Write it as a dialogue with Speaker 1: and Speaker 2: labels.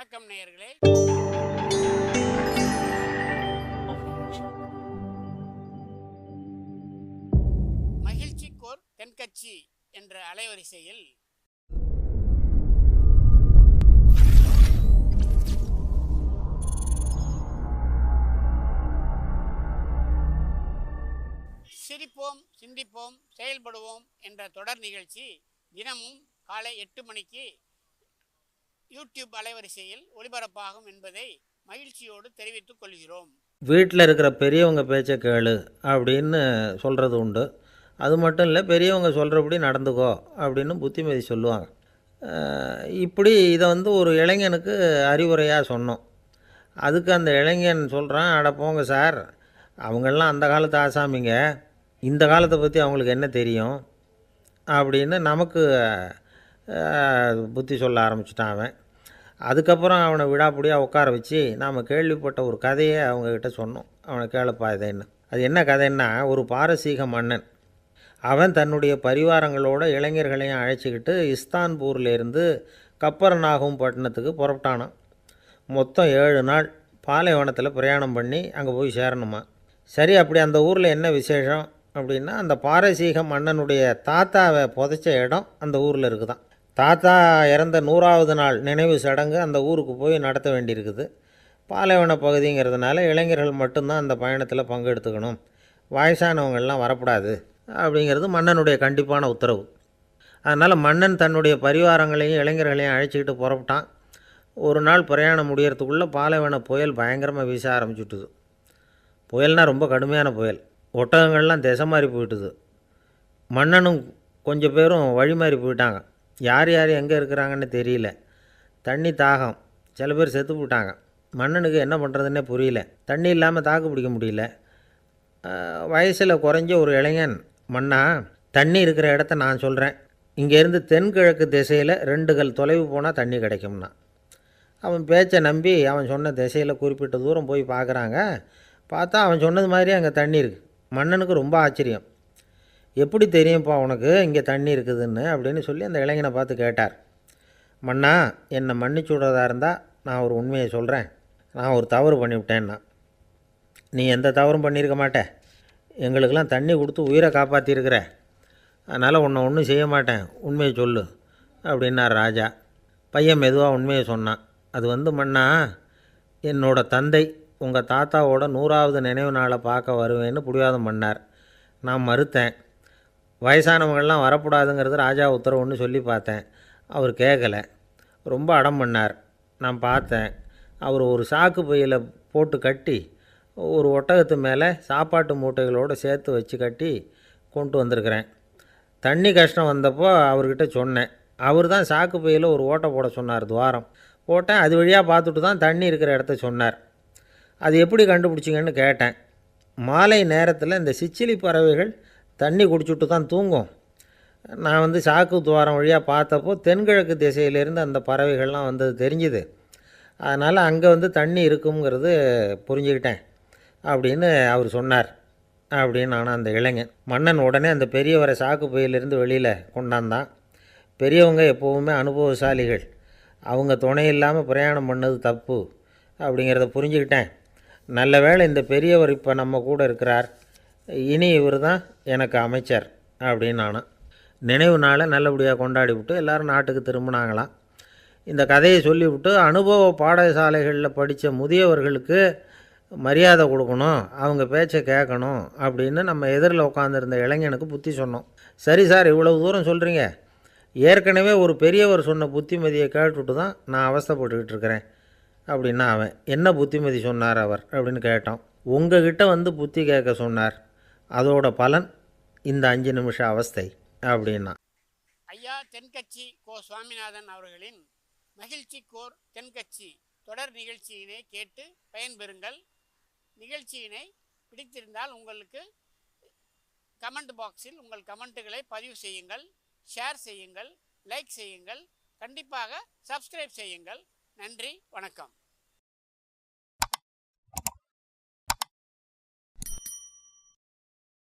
Speaker 1: வணக்கம் நேயர்களே. மகிழ்ச்சிக்கோர் தென்கட்சி என்ற அலைவரிசையில் சிரிப்போம், சிந்திப்போம், செயல்படுவோம் என்ற தொடர் நிகழ்ச்சி தினமும் காலை 8 மணிக்கு யூடியூப் அலைவரிசையில் ஒளிபரப்பாகும் என்பதை மகிழ்ச்சியோடு தெரிவித்துக் கொள்கிறோம்.
Speaker 2: வீட்டில் இருக்கிற பெரியவங்க பேச்சை கேளு அப்படின்னு சொல்கிறது உண்டு. அது மட்டும் இல்லை, பெரியவங்க சொல்கிறபடி நடந்துக்கோ அப்படின்னு புத்திமதி சொல்லுவாங்க. இப்படி இதை ஒரு இளைஞனுக்கு அறிவுரையாக சொன்னோம். அதுக்கு அந்த இளைஞன் சொல்கிறான், அட போங்க சார், அவங்கெல்லாம் அந்த காலத்து ஆசாமிங்க, இந்த காலத்தை பற்றி அவங்களுக்கு என்ன தெரியும் அப்படின்னு நமக்கு புத்தி சொல்ல ஆரம்பிச்சிட்டான் அவன். அதுக்கப்புறம் அவனை விடாப்பிடியாக உட்கார வச்சு நாம் கேள்விப்பட்ட ஒரு கதையை அவங்கக்கிட்ட சொன்னோம். அவனை கேளுப்பா இதுன்னு. அது என்ன கதைன்னா, ஒரு பாரசீக மன்னன் அவன் தன்னுடைய பரிவாரங்களோட இளைஞர்களையும் அழைச்சிக்கிட்டு இஸ்தான்பூர்லேருந்து கப்பர்நாகும் பட்டணத்துக்கு புறப்பட்டானான். மொத்தம் 7 நாள் பாலைவனத்தில் பிரயாணம் பண்ணி அங்கே போய் சேரணுமா. சரி, அப்படி அந்த ஊரில் என்ன விசேஷம் அப்படின்னா, அந்த பாரசீக மன்னனுடைய தாத்தாவை புதைச்ச இடம் அந்த ஊரில் இருக்குதான். தாத்தா இறந்த 100வது நாள் நினைவு சடங்கு அந்த ஊருக்கு போய் நடத்த வேண்டியிருக்குது. பாலைவன பகுதிங்கிறதுனால இளைஞர்கள் மட்டும்தான் அந்த பயணத்தில் பங்கெடுத்துக்கணும், வயசானவங்கள்லாம் வரக்கூடாது அப்படிங்கிறது மன்னனுடைய கண்டிப்பான உத்தரவு. அதனால் மன்னன் தன்னுடைய பரிவாரங்களையும் இளைஞர்களையும் அழைச்சிக்கிட்டு புறப்பட்டான். ஒரு நாள் பிரயாணம் முடியறதுக்குள்ளே பாலைவன புயல் பயங்கரமாக வீச ஆரம்பிச்சுட்டுது. புயல்னால் ரொம்ப கடுமையான புயல். ஒட்டகங்கள்லாம் திசை மாறி போயிட்டுது. மன்னனும் கொஞ்சம் பேரும் வழி மாறி போயிட்டாங்க. யார் யார் எங்கே இருக்கிறாங்கன்னு தெரியல. தண்ணி தாகம், சில பேர் செத்து போட்டாங்க. மன்னனுக்கு என்ன பண்ணுறதுன்னே புரியல. தண்ணி இல்லாமல் தாக்கு பிடிக்க முடியல. வயசில் குறைஞ்ச ஒரு இளைஞன், மன்னா, தண்ணி இருக்கிற இடத்த நான் சொல்கிறேன், இங்கேருந்து தென்கிழக்கு திசையில் 2 கல் தொலைவு போனால் தண்ணி கிடைக்கும்னா. அவன் பேச்சை நம்பி அவன் சொன்ன திசையில் குறிப்பிட்ட தூரம் போய் பார்க்குறாங்க. பார்த்தா அவன் சொன்னது மாதிரி அங்கே தண்ணி இருக்குது. மன்னனுக்கு ரொம்ப ஆச்சரியம். எப்படி தெரியும்ப்பா உனக்கு இங்கே தண்ணி இருக்குதுன்னு அப்படின்னு சொல்லி அந்த இளைஞனை பார்த்து கேட்டார். மன்னா, என்னை மன்னிச்சு விடுறதா இருந்தால் நான் ஒரு உண்மையை சொல்கிறேன். நான் ஒரு தவறு பண்ணிவிட்டேன்னா. நீ எந்த தவறும் பண்ணியிருக்க மாட்டேன், எங்களுக்கெல்லாம் தண்ணி கொடுத்து உயிரை காப்பாற்றிருக்கிற, அதனால் உன்னை ஒன்றும் செய்ய மாட்டேன், உண்மையை சொல்லு அப்படின்னார் ராஜா. பையன் மெதுவாக உண்மையை சொன்னான். அது மன்னா, என்னோடய தந்தை உங்கள் தாத்தாவோட 100வது நினைவு நாளை பார்க்க வருவேன்னு பிடிவாதம் பண்ணார். நான் மறுத்தேன். வயசானவங்கள்லாம் வரக்கூடாதுங்கிறது ராஜா உத்தரவுன்னு சொல்லி பார்த்தேன். அவர் கேட்கலை. ரொம்ப அடம் பண்ணார். நான் பார்த்தேன். அவர் ஒரு சாக்கு பையில் போட்டு கட்டி ஒரு ஒட்டகத்து மேலே சாப்பாட்டு மூட்டைகளோடு சேர்த்து வச்சு கட்டி கொண்டு வந்திருக்கிறேன். தண்ணி கஷ்டம் வந்தப்போ அவர்கிட்ட சொன்னேன். அவர் தான் சாக்கு பையில் ஒரு ஓட்டை போட சொன்னார். துவாரம் போட்டேன். அது வழியாக பார்த்துட்டு தான் தண்ணி இருக்கிற இடத்த சொன்னார். அது எப்படி கண்டுபிடிச்சிங்கன்னு கேட்டேன். மாலை நேரத்தில் இந்த சிச்சிலி பறவைகள் தண்ணி குடிச்சுட்டு தான் தூங்கும். நான் சாக்கு துவாரம் வழியாக பார்த்தப்போ தென்கிழக்கு திசையிலேருந்து அந்த பறவைகள்லாம் வந்தது தெரிஞ்சுது. அதனால் அங்கே தண்ணி இருக்குங்கிறது புரிஞ்சுக்கிட்டேன் அப்படின்னு அவர் சொன்னார் அப்படின்னு. ஆனால் அந்த இளைஞன் மன்னன் உடனே அந்த பெரியவரை சாக்கு பையிலிருந்து வெளியில் கொண்டாந்தான். பெரியவங்க எப்போவுமே அனுபவசாலிகள், அவங்க துணை இல்லாமல் பிரயாணம் பண்ணது தப்பு அப்படிங்கிறத புரிஞ்சுக்கிட்டேன். நல்ல வேளை இந்த பெரியவர் இப்போ நம்ம கூட இருக்கிறார், இனி இவர் தான் எனக்கு அமைச்சர் அப்படின்னு நானும். நினைவு நாளை நல்லபடியாக கொண்டாடி விட்டு எல்லோரும் நாட்டுக்கு திரும்பினாங்களாம். இந்த கதையை சொல்லிவிட்டு அனுபவ பாடசாலைகளில் படித்த முதியவர்களுக்கு மரியாதை கொடுக்கணும், அவங்க பேச்சை கேட்கணும் அப்படின்னு நம்ம எதிரில் உட்காந்துருந்த இளைஞனுக்கு புத்தி சொன்னோம். சரி சார், இவ்வளவு தூரம் சொல்கிறீங்க, ஏற்கனவே ஒரு பெரியவர் சொன்ன புத்திமதியை கேட்டுவிட்டு தான் நான் அவஸ்தைப்பட்டுக்கிட்டு இருக்கிறேன் அப்படின்னா அவன். என்ன புத்திமதி சொன்னார் அவர் அப்படின்னு கேட்டோம். உங்ககிட்ட புத்தி கேட்க சொன்னார், அதோட பலன் இந்த 5 நிமிஷ அவஸ்தை அப்படின்னா.
Speaker 1: ஐயா தென்கட்சி கோ சுவாமிநாதன் அவர்களின் மகிழ்ச்சிக்கோர் தென்கட்சி தொடர் நிகழ்ச்சியினை கேட்டு பயன்பெறுங்கள். நிகழ்ச்சியினை பிடித்திருந்தால் உங்களுக்கு கமெண்ட் பாக்ஸில் உங்கள் கமெண்ட்டுகளை பதிவு செய்யுங்கள், ஷேர் செய்யுங்கள், லைக் செய்யுங்கள், கண்டிப்பாக சப்ஸ்கிரைப் செய்யுங்கள். நன்றி, வணக்கம்.